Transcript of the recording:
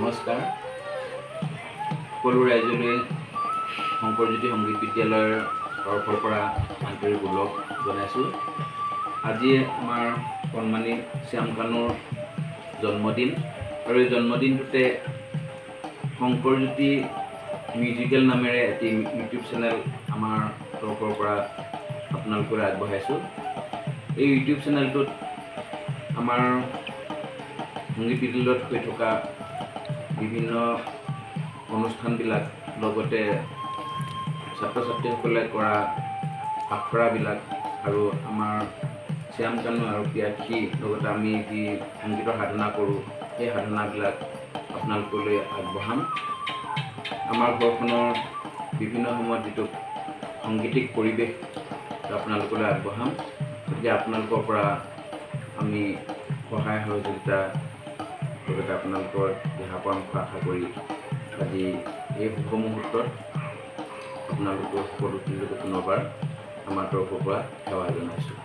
নমস্কাৰ। সকলো ৰাইজলৈ শংকৰজ্যোতি সংগীত বিদ্যালয়ৰ তৰফৰ পৰা আন্তৰিক ওলগ জনাইছোঁ। আজি আমাৰ কণমানি শ্যামকানুৰ জন্মদিন আৰু এই জন্মদিনটোতে শংকৰজ্যোতি মিউজিকেল নামেৰে এটি ইউটিউব চেনেল আমাৰ তৰফৰ পৰা আপোনালোকলৈ আগবঢ়াইছোঁ। এই ইউটিউব চেনেলটোত আমাৰ সংগীত বিদ্যালয়ত হৈ থকা বিভিন্ন অনুষ্ঠানবিলাক লগতে ছাত্ৰ ছাত্ৰীসকলে কৰা আখৰাবিলাক আৰু আমাৰ শ্যামকানু আৰু পিয়াক্ষী লগতে আমি যি সংগীতৰ সাধনা কৰোঁ সেই সাধনাবিলাক আপোনালোকলৈ আগবঢ়াম। আমাৰ ঘৰখনৰ বিভিন্ন সময়ত যিটো সাংগীতিক পৰিৱেশ আপোনালোকলৈ আগবঢ়াম, গতিকে আপোনালোকৰ পৰা আমি সহায় সহযোগিতা লগতে আপোনালোকৰ দিহা পৰামৰ্শ আশা কৰি আজি এই শুভ মুহূৰ্তত আপোনালোকৰ সকলো পুনৰবাৰ আমাৰ তৰফৰ পৰা সেৱা জনাইছোঁ।